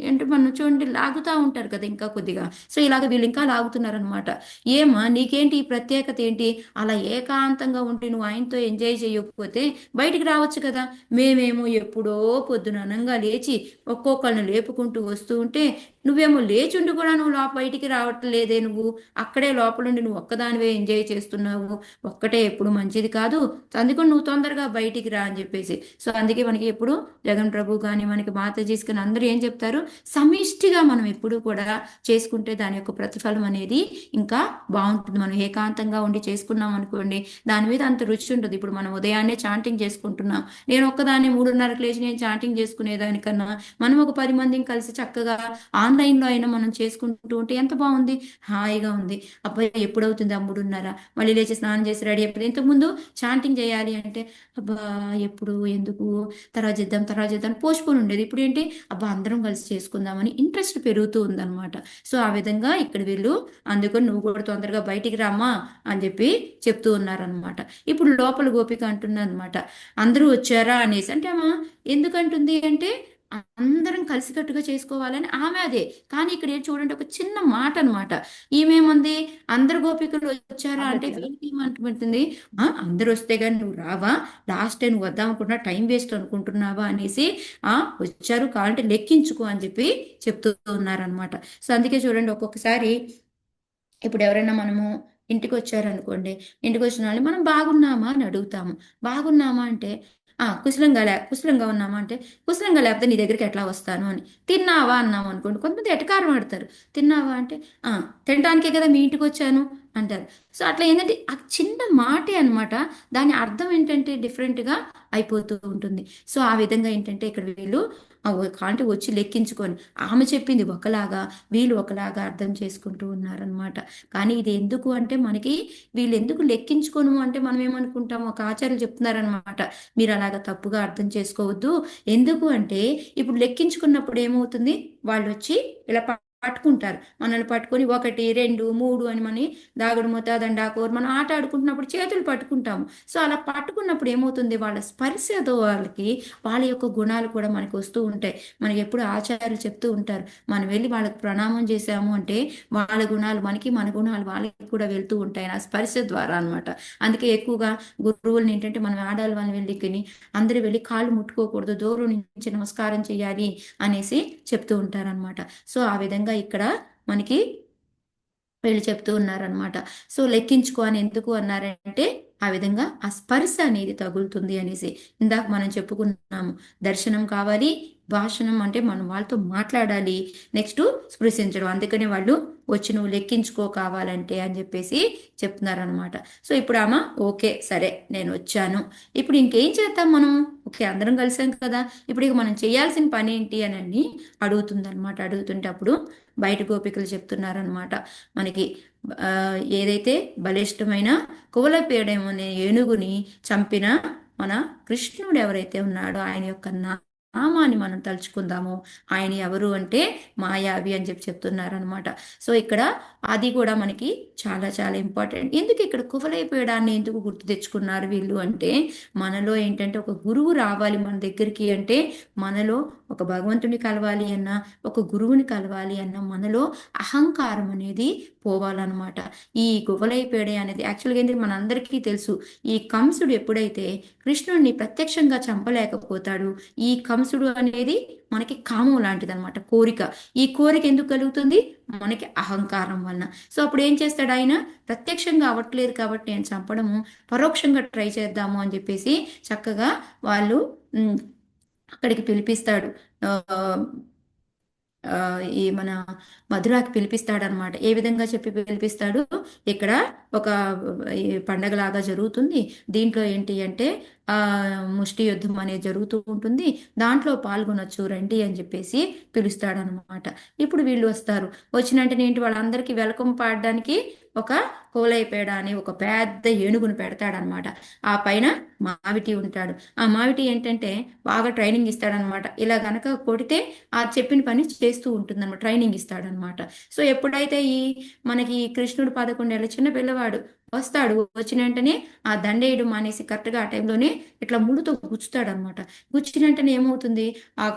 ఏంటి మన చూడండి లాగుతా ఉంటారు కదా ఇంకా కొద్దిగా. సో ఇలాగ వీళ్ళు ఇంకా లాగుతున్నారనమాట. ఏమా నీకేంటి ఈ ప్రత్యేకత ఏంటి? అలా ఏకాంతంగా ఉండి నువ్వు ఆయనతో ఎంజాయ్ చేయకపోతే బయటికి రావచ్చు కదా. మేమేమో ఎప్పుడో పొద్దున అనంగా లేచి ఒక్కొక్కరిని లేపుకుంటూ వస్తూ ఉంటే నువ్వేమో లేచుండి కూడా నువ్వు బయటికి రావట్లేదే, నువ్వు అక్కడే లోపలుండి నువ్వు ఒక్కదానివే ఎంజాయ్ చేస్తున్నావు. ఒక్కటే ఎప్పుడు మంచిది కాదు. అందుకని నువ్వు తొందరగా బయటికి రా అని చెప్పేసి. సో అందుకే మనకి ఎప్పుడు జగన్ ప్రభు కానీ మనకి మాతాజీస్ కానీ అందరూ ఏం చెప్తారు, సమిష్టిగా మనం ఎప్పుడు కూడా చేసుకుంటే దాని యొక్క ప్రతిఫలం అనేది ఇంకా బాగుంటుంది. మనం ఏకాంతంగా ఉండి చేసుకున్నాం అనుకోండి, దాని మీద అంత రుచి ఉంటుంది. ఇప్పుడు మనం ఉదయాన్నే చాంటింగ్ చేసుకుంటున్నాం. నేను ఒక్కదాన్ని 3:30కి లేచి నేను చాంటింగ్ చేసుకునేదానికన్నా మనం ఒక 10 మందిని కలిసి చక్కగా ఆన్లైన్లో అయినా మనం చేసుకుంటూ ఉంటే ఎంత బాగుంది, హాయిగా ఉంది. అబ్బాయి ఎప్పుడవుతుంది ఆ 3:30, మళ్ళీ లేచి స్నానం చేసి రెడీ అయిపోయింది. ఇంతకుముందు చాంటింగ్ చేయాలి అంటే అబ్బా ఎప్పుడు ఎందుకు, తర్వాత చేద్దాం పోస్ట్పోన్ ఉండేది. ఇప్పుడు ఏంటి, అబ్బా అందరం కలిసి చేసుకుందామని ఇంట్రెస్ట్ పెరుగుతూ ఉందన్నమాట. సో ఆ విధంగా ఇక్కడ వీళ్ళు, అందుకని నువ్వు కూడా తొందరగా బయటికి రామ్మా అని చెప్పి చెప్తూ ఉన్నారనమాట. ఇప్పుడు లోపల గోపిక అంటుంది అనమాట, అందరూ వచ్చారా అనేసి. అంటే అమ్మా ఎందుకంటుంది అంటే అందరం కలిసికట్టుగా చేసుకోవాలని ఆమె అదే. కానీ ఇక్కడ ఏం చూడండి, ఒక చిన్న మాట అనమాట. ఈమెమంది అందరు గోపికలు వచ్చారా అంటే అందట్లేదు. వీళ్ళకి ఏమనుకుంటుంది, అందరు వస్తే గాని నువ్వు రావా, లాస్ట్ టైం నువ్వు వద్దాం అనుకుంటున్నా, టైం వేస్ట్ అనుకుంటున్నావా అనేసి, ఆ వచ్చారు కావాలంటే లెక్కించుకో అని చెప్పి చెప్తూ ఉన్నారనమాట. సో అందుకే చూడండి ఒక్కొక్కసారి ఇప్పుడు ఎవరైనా మనము ఇంటికి వచ్చారనుకోండి, ఇంటికి వచ్చిన వాళ్ళని మనం బాగున్నామా అని అడుగుతాము. బాగున్నామా అంటే కుశలంగా ఉన్నామా అంటే కుశలంగా లేకపోతే నీ దగ్గరికి ఎట్లా వస్తాను అని. తిన్నావా అన్నాం అనుకోండి, కొంతమంది ఎటకారం ఆడతారు. తిన్నావా అంటే ఆ తినడానికే కదా మీ ఇంటికి వచ్చాను అంటారు. సో అట్లా ఏంటంటే ఆ చిన్న మాటే అన్నమాట, దాని అర్థం ఏంటంటే డిఫరెంట్గా అయిపోతూ ఉంటుంది. సో ఆ విధంగా ఏంటంటే ఇక్కడ వీళ్ళు కాంటే వచ్చి లెక్కించుకొని ఆమె చెప్పింది ఒకలాగా, వీళ్ళు ఒకలాగా అర్థం చేసుకుంటూ ఉన్నారనమాట. కానీ ఇది ఎందుకు అంటే మనకి, వీళ్ళు ఎందుకు లెక్కించుకోను అంటే మనం ఏమనుకుంటాం, ఒక ఆచార్యులు చెప్తున్నారనమాట, మీరు అలాగా తప్పుగా అర్థం చేసుకోవద్దు. ఎందుకు అంటే ఇప్పుడు లెక్కించుకున్నప్పుడు ఏమవుతుంది, వాళ్ళు వచ్చి ఇలా పట్టుకుంటారు మనల్ని, పట్టుకొని 1 2 3 అని మన దాగుడు మూత దండాకోర్ మనం ఆట ఆడుకుంటున్నప్పుడు చేతులు పట్టుకుంటాము. సో అలా పట్టుకున్నప్పుడు ఏమవుతుంది, వాళ్ళ స్పర్శతో వాళ్ళకి వాళ్ళ యొక్క గుణాలు కూడా మనకి వస్తూ ఉంటాయి. మనకి ఎప్పుడు ఆచార్యులు చెప్తూ ఉంటారు, మనం వెళ్ళి వాళ్ళకి ప్రణామం చేశాము అంటే వాళ్ళ గుణాలు మనకి, మన గుణాలు వాళ్ళకి కూడా వెళ్తూ ఉంటాయి ఆ స్పర్శ ద్వారా అనమాట. అందుకే ఎక్కువగా గురువుల్ని ఏంటంటే మనం ఆడాలి వాళ్ళని వెళ్ళి అందరూ వెళ్ళి కాళ్ళు ముట్టుకోకూడదు, దూరం నుంచి నమస్కారం చేయాలి అనేసి చెప్తూ ఉంటారనమాట. సో ఆ విధంగా ఇక్కడ మనకి వీళ్ళు చెప్తూ ఉన్నారనమాట. సో లెక్కించుకో అని ఎందుకు అన్నారంటే ఆ విధంగా ఆ స్పర్శ అనేది తగులుతుంది అనేసి. ఇందాక మనం చెప్పుకున్నాము, దర్శనం కావాలి, భాషణం అంటే మనం వాళ్ళతో మాట్లాడాలి, నెక్స్ట్ స్పృశించడం. అందుకని వాళ్ళు వచ్చి నువ్వు లెక్కించుకో కావాలంటే అని చెప్పేసి చెప్తున్నారనమాట. సో ఇప్పుడు ఆమె ఓకే సరే నేను వచ్చాను, ఇప్పుడు ఇంకేం చేద్దాం మనం, ఓకే అందరం కలిసాం కదా, ఇప్పుడు ఇక మనం చేయాల్సిన పని ఏంటి అని అడుగుతుంది అనమాట. అడుగుతుంటే అప్పుడు బయట గోపికలు చెప్తున్నారనమాట మనకి, ఆ, ఏదైతే బలిష్టమైన కువలపీడయం అనే ఏనుగుని చంపిన మన కృష్ణుడు ఎవరైతే ఉన్నాడో ఆయన యొక్క నామాన్ని మనం తలుచుకుందాము. ఆయన ఎవరు అంటే మాయావి అని చెప్పి చెప్తున్నారనమాట. సో ఇక్కడ అది కూడా మనకి చాలా చాలా ఇంపార్టెంట్. ఎందుకు ఇక్కడ కువలైపోయడాన్ని ఎందుకు గుర్తు తెచ్చుకున్నారు వీళ్ళు అంటే, మనలో ఏంటంటే ఒక గురువు రావాలి మన దగ్గరికి అంటే, మనలో ఒక భగవంతుని కలవాలి అన్నా, ఒక గురువుని కలవాలి అన్నా మనలో అహంకారం అనేది పోవాలన్నమాట. ఈ గువలైపేడ అనేది యాక్చువల్గా ఏంటి మనందరికీ తెలుసు, ఈ కంసుడు ఎప్పుడైతే కృష్ణుడిని ప్రత్యక్షంగా చంపలేకపోతాడు, ఈ కంసుడు అనేది మనకి కామం లాంటిది అనమాట, కోరిక. ఈ కోరిక ఎందుకు కలుగుతుంది, మనకి అహంకారం వలన. సో అప్పుడు ఏం చేస్తాడు ఆయన, ప్రత్యక్షంగా అవ్వట్లేదు కాబట్టి నేను చంపడము, పరోక్షంగా ట్రై చేద్దాము అని చెప్పేసి చక్కగా వాళ్ళు ఉమ్, అక్కడికి పిలిపిస్తాడు. ఆ, ఆ, ఈ మన మధురాకి పిలిపిస్తాడనమాట. ఏ విధంగా చెప్పి పిలిపిస్తాడు, ఇక్కడ ఒక ఈ పండగలాగా జరుగుతుంది. దీంట్లో ఏంటి అంటే ఆ ముష్టి యుద్ధం అనేది జరుగుతూ ఉంటుంది, దాంట్లో పాల్గొనొచ్చు రండి అని చెప్పేసి పిలుస్తాడనమాట. ఇప్పుడు వీళ్ళు వస్తారు, వచ్చిన వెంటనే ఏంటి వాళ్ళందరికీ వెల్కమ్ పాడడానికి ఒక కోలైపేడ అని ఒక పెద్ద ఏనుగును పెడతాడనమాట. ఆ పైన మావిటి ఉంటాడు. ఆ మావిటి ఏంటంటే బాగా ట్రైనింగ్ ఇస్తాడనమాట. ఇలా గనక కొడితే ఆ చెప్పిన పని చేస్తూ ఉంటుందన్నమాట, ట్రైనింగ్ ఇస్తాడనమాట. సో ఎప్పుడైతే ఈ మనకి కృష్ణుడు 11 ఏళ్ళ చిన్న పిల్లవాడు వస్తాడు, వచ్చిన వెంటనే ఆ దండేయడం మానేసి కరెక్ట్గా ఆ టైంలోనే ఇట్లా ముళ్ళుతో గుచ్చుతాడు అనమాట. గుచ్చిన వెంటనే ఏమవుతుంది, ఆ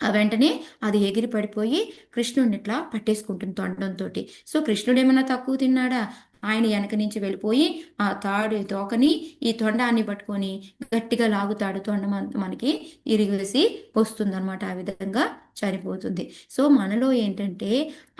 ఆ వెంటనే అది ఎగిరి పడిపోయి కృష్ణుడిని ఇట్లా పట్టేసుకుంటుంది తొండంతో. సో కృష్ణుడు ఏమన్నా తక్కువ తిన్నాడా? ఆయన వెనక నుంచి వెళ్ళిపోయి ఆ తాడు తోకని ఈ తొండాన్ని పట్టుకొని గట్టిగా లాగుతాడు. తొండ మనకి ఇరిగేసి వస్తుందన్నమాట. ఆ విధంగా చనిపోతుంది. సో మనలో ఏంటంటే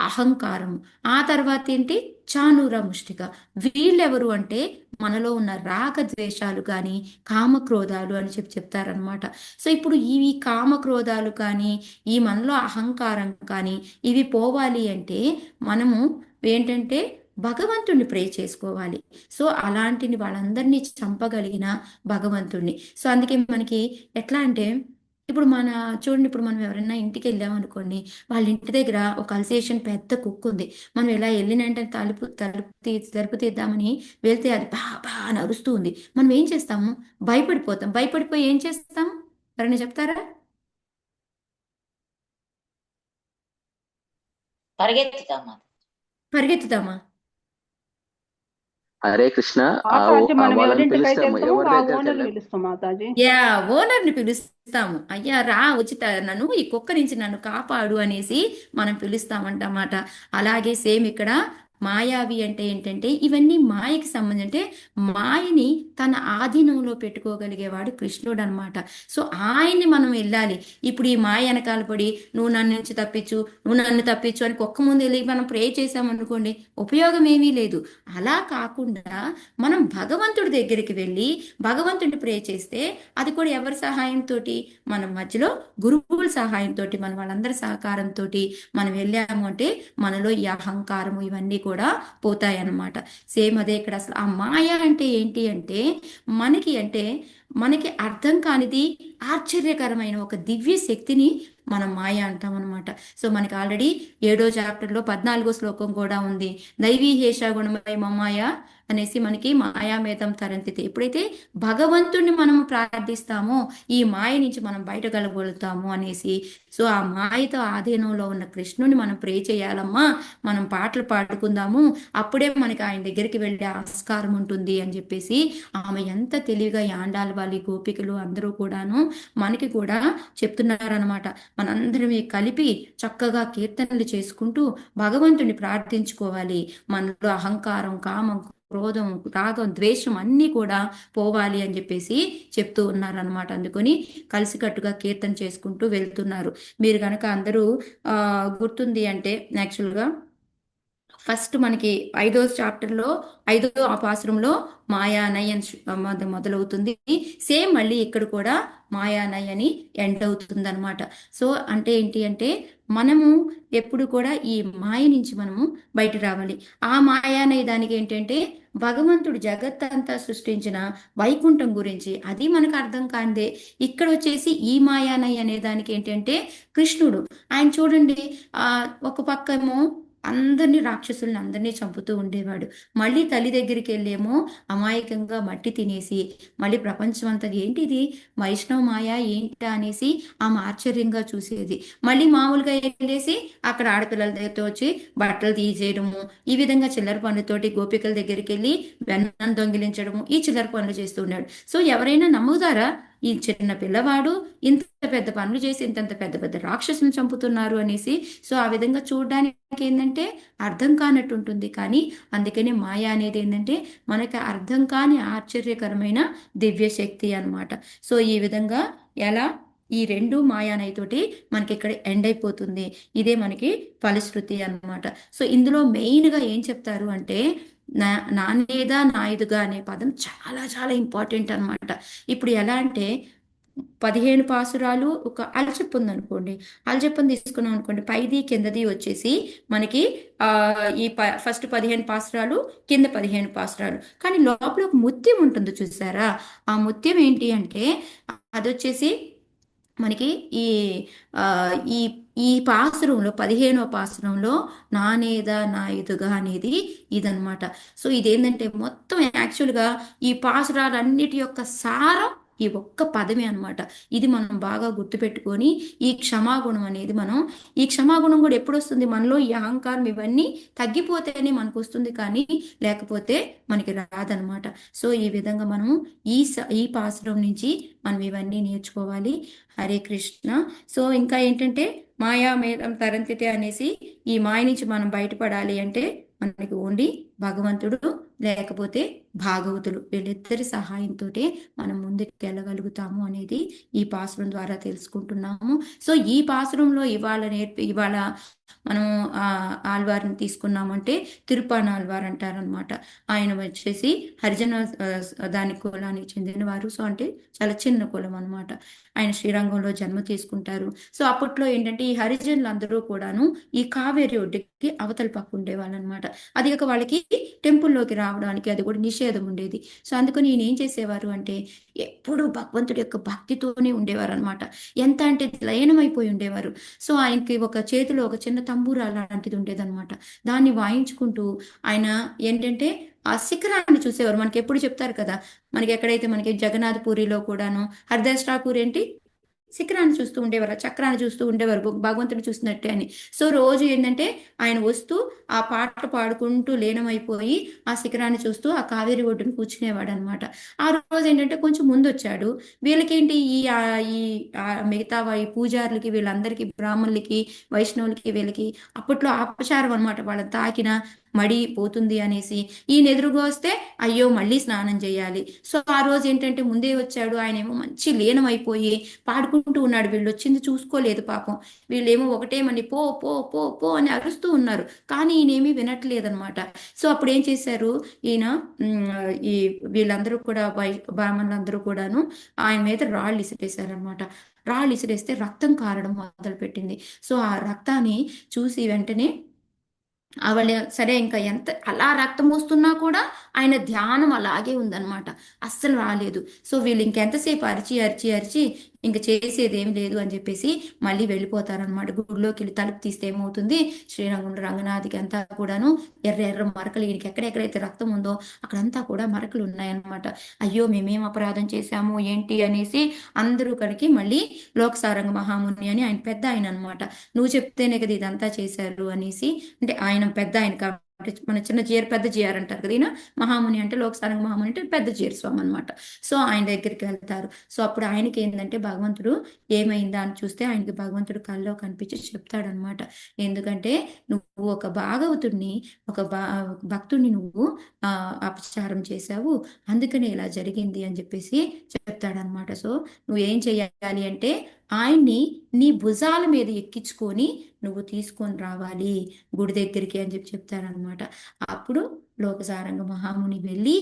అహంకారం, ఆ తర్వాత ఏంటి, చాణూర ముష్టిక. వీళ్ళెవరు అంటే మనలో ఉన్న రాగ ద్వేషాలు కానీ కామక్రోధాలు అని చెప్తారనమాట. సో ఇప్పుడు ఇవి కామక్రోధాలు కానీ ఈ మనలో అహంకారం కానీ ఇవి పోవాలి అంటే మనము ఏంటంటే భగవంతుణ్ణి ప్రే చేసుకోవాలి. సో అలాంటిని వాళ్ళందరినీ చంపగలిగిన భగవంతుణ్ణి. సో అందుకే మనకి ఎట్లా అంటే ఇప్పుడు చూడండి, ఇప్పుడు మనం ఎవరైనా ఇంటికి వెళ్ళామనుకోండి, వాళ్ళ ఇంటి దగ్గర ఒక అల్సేషన్ పెద్ద కుక్క ఉంది. మనం ఇలా వెళ్ళిన వెంటనే తలుపు తీద్దామని వెళ్తే అది బా బా అని అరుస్తూ ఉంది. మనం ఏం చేస్తాము? భయపడిపోతాం. భయపడిపోయి ఏం చేస్తాం? ఎవరైనా చెప్తారా? పరిగెత్తుతాం అది. పరిగెత్తుతామా? హరే కృష్ణ. మాతాజీ, మనం వాళ్ళని ఎవరింటికైతే పిలుస్తాము, వెళ్తామో ఎవరి ఆ దగ్గరికి ఓనర్ని వెళ్ళాం. పిలుస్తాం మాతాజీ. యా, ఓనర్ని పిలుస్తాము. అయ్యా రా వచ్చి నన్ను ఈ కుక్క నుంచి నన్ను కాపాడు అనేసి మనం పిలుస్తామంటమాట. అలాగే సేమ్ ఇక్కడ మాయావి అంటే ఏంటంటే ఇవన్నీ మాయకి సంబంధించి, అంటే మాయని తన ఆధీనంలో పెట్టుకోగలిగేవాడు కృష్ణుడు అనమాట. సో ఆయన్ని మనం వెళ్ళాలి. ఇప్పుడు ఈ మాయ వెనకాల పడి నువ్వు నన్ను నుంచి తప్పించు, నువ్వు నన్ను తప్పించు అని కుక్క ముందు వెళ్ళి మనం ప్రే చేసామనుకోండి, ఉపయోగం ఏమీ లేదు. అలా కాకుండా మనం భగవంతుడి దగ్గరికి వెళ్ళి భగవంతుడిని ప్రే చేస్తే అది కూడా ఎవరి సహాయంతో, మన మధ్యలో గురువుల సహాయంతో, మన వాళ్ళందరి సహకారంతో మనం వెళ్ళాము అంటే మనలో ఈ అహంకారము ఇవన్నీ కూడా పోతాయి అన్నమాట. సేమ్ అదే ఇక్కడ. అసలు ఆ మాయ అంటే ఏంటి అంటే మనకి అర్థం కానిది ఆశ్చర్యకరమైన ఒక దివ్య శక్తిని మనం మాయ అంటాం అనమాట. సో మనకి ఆల్రెడీ 7వ చాప్టర్లో 14వ శ్లోకం కూడా ఉంది. దైవీ హేష గుణమయ మమాయ అనేసి మనకి మాయామేతం తరంతితే. ఎప్పుడైతే భగవంతుణ్ణి మనం ప్రార్థిస్తామో ఈ మాయ నుంచి మనం బయటగలగలుగుతాము అనేసి. సో ఆ మాయతో ఆధీనంలో ఉన్న కృష్ణుని మనం ప్రే చేయాలమ్మా, మనం పాటలు పాడుకుందాము, అప్పుడే మనకి ఆయన దగ్గరికి వెళ్ళే ఆస్కారం ఉంటుంది అని చెప్పేసి ఆమె ఎంత తెలివిగా యాండాల వాళ్ళ గోపికలు అందరూ కూడాను మనకి కూడా చెప్తున్నారనమాట. మనందరమే కలిపి చక్కగా కీర్తనలు చేసుకుంటూ భగవంతుని ప్రార్థించుకోవాలి. మనలో అహంకారం, కామం, క్రోధం, రాగం, ద్వేషం అన్నీ కూడా పోవాలి అని చెప్పేసి చెప్తూ ఉన్నారనమాట. అందుకని కలిసికట్టుగా కీర్తన చేసుకుంటూ వెళ్తున్నారు. మీరు కనుక అందరూ గుర్తుంది అంటే యాక్చువల్గా ఫస్ట్ మనకి 5వ చాప్టర్లో 5వ పాసురంలో మాయానయ్ అని మొదలవుతుంది. సేమ్ మళ్ళీ ఇక్కడ కూడా మాయానయ్ అని ఎండ్ అవుతుంది అనమాట. సో అంటే ఏంటి అంటే మనము ఎప్పుడు కూడా ఈ మాయ నుంచి మనము బయట రావాలి. ఆ మాయానయ్ దానికి ఏంటంటే భగవంతుడు జగత్తంతా సృష్టించిన వైకుంఠం గురించి, అది మనకు అర్థం కానిదే. ఇక్కడ వచ్చేసి ఈ మాయానయ్ అనే దానికి ఏంటంటే కృష్ణుడు ఆయన చూడండి, ఒక పక్కేమో రాక్షసుల్ని అందరినీ చంపుతూ ఉండేవాడు. మళ్ళీ తల్లి దగ్గరికి వెళ్ళేమో అమాయకంగా మట్టి తినేసి మళ్ళీ ప్రపంచం అంతా ఏంటిది వైష్ణవ మాయ ఏంటా అనేసి ఆమె ఆశ్చర్యంగా చూసేది. మళ్ళీ మామూలుగా వెళ్ళేసి అక్కడ ఆడపిల్లల దగ్గరతో వచ్చి బట్టలు తీసేయడము, ఈ విధంగా చిల్లర పనులతోటి గోపికల దగ్గరికి వెళ్ళి వెన్నం దొంగిలించడము, ఈ చిల్లర పనులు చేస్తూ ఉన్నాడు. సో ఎవరైనా నమ్ముతారా ఈ చిన్న పిల్లవాడు ఇంత పెద్ద పనులు చేసి ఇంతంత పెద్ద పెద్ద రాక్షసుని చంపుతున్నారు అనేసి? సో ఆ విధంగా చూడడానికి ఏంటంటే అర్థం కానట్టు ఉంటుంది. కానీ అందుకనే మాయ అనేది ఏంటంటే మనకి అర్థం కాని ఆశ్చర్యకరమైన దివ్య శక్తి అనమాట. సో ఈ విధంగా ఎలా ఈ రెండు మాయానైతోటి మనకి ఇక్కడ ఎండ్ అయిపోతుంది. ఇదే మనకి ఫలశ్రుతి అనమాట. సో ఇందులో మెయిన్గా ఏం చెప్తారు అంటే నానేదా నాయుదుగా అనే పదం చాలా చాలా ఇంపార్టెంట్ అనమాట. ఇప్పుడు ఎలా అంటే 15 పాసురాలు ఒక అలచెప్పు ఉందనుకోండి, అలచెప్పుని తీసుకున్నాం అనుకోండి, పైది కిందది వచ్చేసి మనకి ఈ ఫస్ట్ 15 పాసురాలు, కింద 15 పాసురాలు, కానీ లోపల ఒక ముత్యం ఉంటుంది చూసారా? ఆ ముత్యం ఏంటి అంటే అది వచ్చేసి మనకి ఈ ఈ ఈ పాసురంలో 15వ పాసురంలో నానేదా నాయుదుగా అనేది ఇదనమాట. సో ఇదేంటంటే మొత్తం యాక్చువల్గా ఈ పాసురాలన్నిటి యొక్క సారం ఈ ఒక్క పదమే అన్నమాట. ఇది మనం బాగా గుర్తుపెట్టుకొని ఈ క్షమాగుణం అనేది మనం, ఈ క్షమాగుణం కూడా ఎప్పుడు వస్తుంది? మనలో ఈ అహంకారం ఇవన్నీ తగ్గిపోతేనే మనకు వస్తుంది, కానీ లేకపోతే మనకి రాదనమాట. సో ఈ విధంగా మనం ఈ పాసురం నుంచి మనం ఇవన్నీ నేర్చుకోవాలి. హరే కృష్ణ. సో ఇంకా ఏంటంటే మాయా మేధం తరంతితే అనేసి, ఈ మాయ నుంచి మనం బయటపడాలి అంటే మనకి ఓన్లీ భగవంతుడు లేకపోతే భాగవతులు వీళ్ళిద్దరి సహాయంతో మనం ముందుకు వెళ్ళగలుగుతాము అనేది ఈ పాసురం ద్వారా తెలుసుకుంటున్నాము. సో ఈ పాసురంలో ఇవాళ మనం ఆళ్వారిని తీసుకున్నామంటే తిరుపాన ఆళ్వార్ అంటారనమాట. ఆయన వచ్చేసి హరిజన దాని కులానికి చెందినవారు. సో అంటే చాలా చిన్న కులం అనమాట. ఆయన శ్రీరంగంలో జన్మ తీసుకుంటారు. సో అప్పట్లో ఏంటంటే ఈ హరిజనులు అందరూ కూడాను ఈ కావేరి ఒడ్డుకి అవతల పక్క ఉండేవాళ్ళు అనమాట. అది కాక వాళ్ళకి టెంపుల్లోకి రావడానికి అది కూడా నిషేధం ఉండేది. సో అందుకని ఈయన ఏం చేసేవారు అంటే ఎప్పుడూ భగవంతుడి యొక్క భక్తితోనే ఉండేవారు అనమాట. ఎంత అంటే లయనమైపోయి ఉండేవారు. సో ఆయనకి ఒక చేతిలో ఒక చిన్న తంబూరా లాంటిది ఉండేదన్నమాట. దాన్ని వాయించుకుంటూ ఆయన ఏంటంటే ఆ శిఖరాన్ని చూసేవారు. మనకి ఎప్పుడు చెప్తారు కదా, మనకి ఎక్కడైతే మనకి జగన్నాథ్ పూరిలో కూడాను హరిదాస్ ఏంటి శిఖరాన్ని చూస్తూ ఉండేవారు, ఆ చక్రాన్ని చూస్తూ ఉండేవారు, భగవంతుని చూసినట్టే అని. సో రోజు ఏంటంటే ఆయన వస్తూ ఆ పాటలు పాడుకుంటూ లీనమైపోయి ఆ శిఖరాన్ని చూస్తూ ఆ కావేరి ఒడ్డును కూర్చునేవాడు అనమాట. ఆ రోజు ఏంటంటే కొంచెం ముందు వచ్చాడు. వీళ్ళకేంటి ఈ మిగతా ఈ పూజారులకి వీళ్ళందరికీ బ్రాహ్మణులకి వైష్ణవులకి వీళ్ళకి అప్పట్లో అపచారం అనమాట. వాళ్ళని తాకిన మడి పోతుంది అనేసి ఈయన ఎదురుగా వస్తే అయ్యో మళ్ళీ స్నానం చేయాలి. సో ఆ రోజు ఏంటంటే ముందే వచ్చాడు. ఆయన ఏమో మంచి లీనమైపోయి పాడుకుంటూ ఉన్నాడు. వీళ్ళు వచ్చింది చూసుకోలేదు పాపం. వీళ్ళేమో ఒకటేమని పో పో పో పో అని అరుస్తూ ఉన్నారు, కానీ ఈయనేమీ వినట్లేదనమాట. సో అప్పుడు ఏం చేశారు ఈయన, ఈ వీళ్ళందరూ కూడా బ్రాహ్మణులందరూ కూడాను ఆయన మీద రాళ్ళు ఇసిరేశారనమాట. రాళ్ళు ఇసిరేస్తే రక్తం కారడం మొదలు పెట్టింది. సో ఆ రక్తాన్ని చూసి వెంటనే ఆవిడ సరే ఇంకా ఎంత అలా రక్తం వస్తున్నా కూడా ఆయన ధ్యానం అలాగే ఉందన్నమాట. అస్సలు రాలేదు. సో వీళ్ళు ఇంకెంతసేపు అరిచి అరిచి అరిచి ఇంక చేసేది ఏం లేదు అని చెప్పేసి మళ్ళీ వెళ్ళిపోతారనమాట. గుడిలోకి వెళ్ళి తలుపు తీస్తే ఏమవుతుంది, శ్రీరంగంలో రంగనాథ్కి అంతా కూడాను ఎర్ర ఎర్ర మరకలు, ఈయనకి ఎక్కడెక్కడైతే రక్తం ఉందో అక్కడంతా కూడా మరకలు ఉన్నాయన్నమాట. అయ్యో మేమేం అపరాధం చేశాము ఏంటి అనేసి అందరూ కడికి మళ్ళీ లోకసారంగ మహాముని అని ఆయన పెద్ద ఆయన అనమాట. నువ్వు చెప్తేనే కదా ఇదంతా చేశారు అనేసి, అంటే ఆయన పెద్ద ఆయన కాబట్టి మన చిన్న జీఆర్ పెద్ద జీఆర్ అంటారు కదా, ఈయన మహాముని అంటే లోకసారంగ మహాముని అంటే పెద్ద జీఆర్ స్వామి అనమాట. సో ఆయన దగ్గరికి వెళ్తారు. సో అప్పుడు ఆయనకి ఏంటంటే భగవంతుడు ఏమైందా అని చూస్తే ఆయనకి భగవంతుడు కల్లో కనిపించి చెప్తాడనమాట. ఎందుకంటే నువ్వు ఒక భాగవతుడిని, ఒక భక్తుడిని నువ్వు అపచారం చేశావు, అందుకని ఇలా జరిగింది అని చెప్పేసి చెప్తాడనమాట. సో నువ్వు ఏం చెయ్యాలి అంటే ఆయన్ని నీ భుజాల మీద ఎక్కించుకొని నువ్వు తీసుకొని రావాలి గుడి దగ్గరికి అని చెప్పి చెప్తారనమాట. అప్పుడు లోకసారంగ మహాముని వెళ్ళి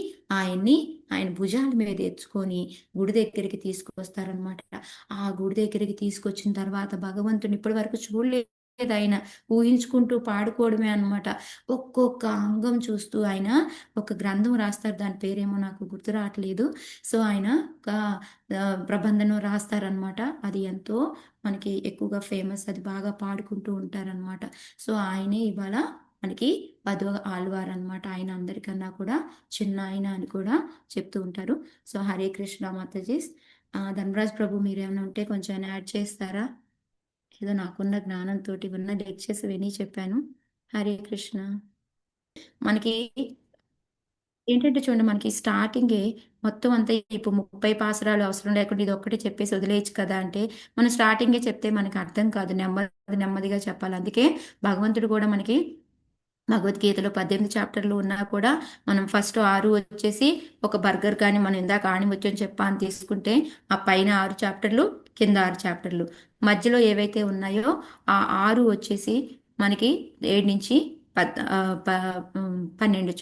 ఆయన భుజాల మీద ఎత్తుకొని గుడి దగ్గరికి తీసుకొస్తారనమాట. ఆ గుడి దగ్గరికి తీసుకొచ్చిన తర్వాత భగవంతుని ఇప్పటి వరకు చూడలేదు ఆయన, ఊహించుకుంటూ పాడుకోవడమే అనమాట. ఒక్కొక్క అంగం చూస్తూ ఆయన ఒక గ్రంథం రాస్తారు. దాని పేరేమో నాకు గుర్తు రావట్లేదు. సో ఆయన ఒక ప్రబంధనం రాస్తారనమాట. అది ఎంతో మనకి ఎక్కువగా ఫేమస్, అది బాగా పాడుకుంటూ ఉంటారనమాట. సో ఆయనే ఇవాళ మనకి పదో ఆళ్వార్ అనమాట. ఆయన అందరికన్నా కూడా చిన్న ఆయన అని కూడా చెప్తూ ఉంటారు. సో హరే కృష్ణ మాతాజీ. ధనరాజ్ ప్రభు మీరేమైనా ఉంటే కొంచెం యాడ్ చేస్తారా? ఏదో నాకున్న జ్ఞానంతో ఉన్న లెక్చర్స్ విని చెప్పాను. హరే కృష్ణ. మనకి ఏంటంటే చూడండి, మనకి స్టార్టింగే మొత్తం అంతా ఇప్పుడు 30 పాసరాలు అవసరం లేకుండా ఇది ఒక్కటి చెప్పేసి వదిలేయచ్చు కదా అంటే, మనం స్టార్టింగే చెప్తే మనకి అర్థం కాదు. నెమ్మదిగా చెప్పాలి. అందుకే భగవంతుడు కూడా మనకి భగవద్గీతలో 18 చాప్టర్లు ఉన్నా కూడా మనం ఫస్ట్ 6 వచ్చేసి ఒక బర్గర్ కానీ మనం ఇందాక ఆణిముత్యం చెప్పా అని తీసుకుంటే ఆ పైన 6 చాప్టర్లు, కింద 6 చాప్టర్లు, మధ్యలో ఏవైతే ఉన్నాయో ఆ 6 వచ్చేసి మనకి 7 నుంచి 12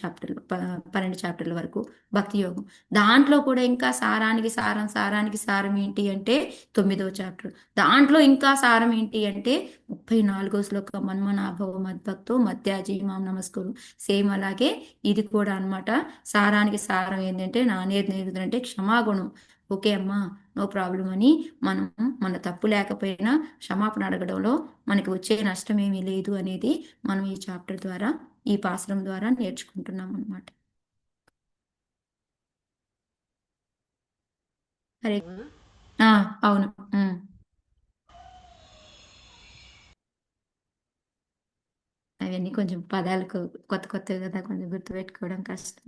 చాప్టర్ల వరకు భక్తి యోగం. దాంట్లో కూడా ఇంకా సారానికి సారం ఏంటి అంటే 9వ చాప్టర్. దాంట్లో ఇంకా సారం ఏంటి అంటే 34వ శ్లోకం, మన్మనాభవ మద్భక్తో మధ్యాజీ మాం నమస్కరు. సేమ్ అలాగే ఇది కూడా అన్నమాట. సారానికి సారం ఏంటంటే నానేది క్షమాగుణం. ఓకే అమ్మా, నో ప్రాబ్లం అని మనం మన తప్పు లేకపోయినా క్షమాపణ అడగడంలో మనకి వచ్చే నష్టం ఏమీ లేదు అనేది మనం ఈ చాప్టర్ ద్వారా, ఈ పాశ్రం ద్వారా నేర్చుకుంటున్నాం అనమాట. హరే ఆ, అవును. ఉమ్. అవన్నీ కొంచెం పదాలకు కొత్త కొత్తవి కదా, కొంచెం గుర్తుపెట్టుకోవడం కష్టం.